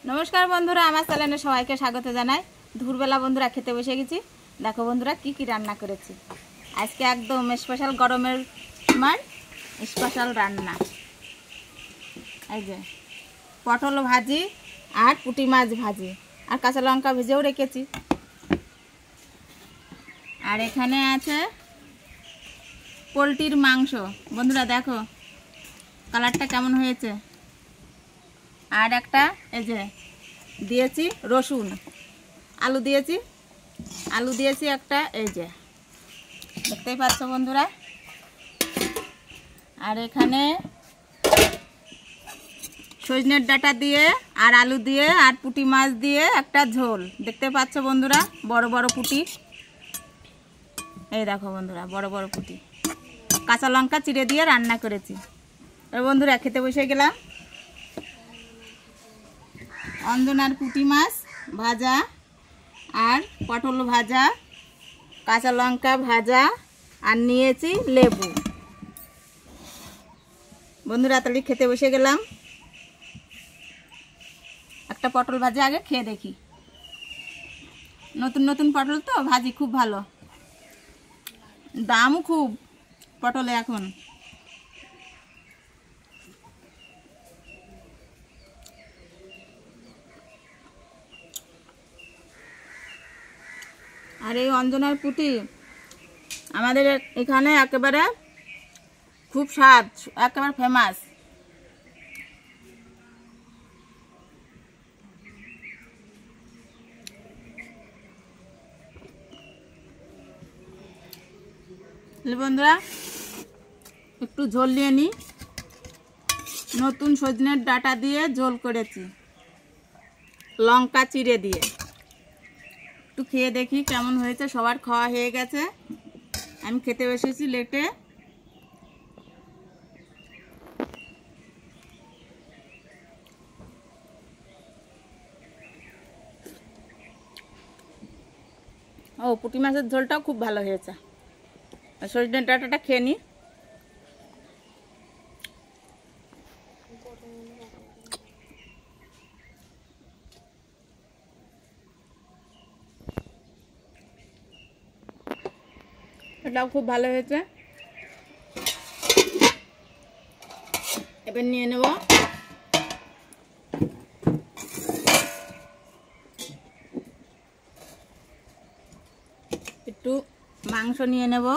नमस्कार बंधुरा आमार चैनेले सबाइके स्वागत जानाई। दुपुरबेला बंधुरा खेते बसे गेছি। देखो बंधुरा की की रान्ना करेছি। आजके एकदम स्पेशल गरमेर समय स्पेशल रान्ना। এই যে পটল ভাজি আর পুঁটি মাছ ভাজি আর কাঁচা লঙ্কা ভেজেও রেখেছি। আর এখানে আছে পোলট্রির মাংস। বন্ধুরা দেখো কালারটা কেমন হয়েছে। আর একটা এই যে দিয়েছি রসুন, আলু দিয়েছি একটা, এই যে দেখতেই পাচ্ছ বন্ধুরা। আর এখানে সজনের ডাঁটা দিয়ে আর আলু দিয়ে আর পুঁটি মাছ দিয়ে একটা ঝোল দেখতে পাচ্ছ বন্ধুরা। বড় বড় পুঁটি, এই দেখো বন্ধুরা বড় বড় পুঁটি, কাঁচা লঙ্কা চিড়ে দিয়ে রান্না করেছি। আর বন্ধুরা খেতে বসে গেলাম। অঞ্জনার পুঁটি মাছ ভাজা আর পটল ভাজা, কাঁচা লঙ্কা ভাজা আর নিয়েছি লেবু। বন্ধুরা তাহলে খেতে বসে গেলাম। একটা পটল ভাজা আগে খেয়ে দেখি। নতুন নতুন পটল তো ভাজি খুব ভালো, দামও খুব পটলে এখন। আর এই অঞ্জনার পুঁটি আমাদের এখানে একেবারে খুব স্বাদ, একেবারে ফেমাস। বন্ধুরা একটু ঝোল নিয়ে নিই। নতুন সজনের ডাঁটা দিয়ে ঝোল করেছি, লঙ্কা চিড়ে দিয়ে। একটু খেয়ে দেখি কেমন হয়েছে। সবার খাওয়া হয়ে গেছে, আমি খেতে বসেছি লেটে। ও পুঁটি মাছের ঝোলটাও খুব ভালো হয়েছে। সজনের ডাঁটাটা খেয়ে নিই। এটাও খুব ভালো হয়েছে। এবার নিয়ে নেব একটু মাংস নিয়ে নেব।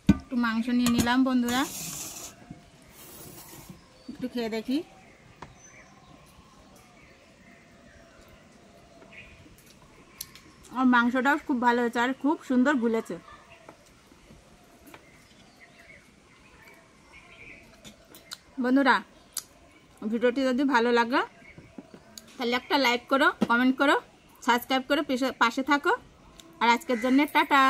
একটু মাংস নিয়ে নিলাম বন্ধুরা, একটু খেয়ে দেখি। আর মাংসটাও খুব ভালো হয়েছে আর খুব সুন্দর গুলেছে। বন্ধুরা ভিডিওটি যদি ভালো লাগে তাহলে একটা লাইক করো, কমেন্ট করো, সাবস্ক্রাইব করে পাশে থাকো। আর আজকের জন্য টাটা।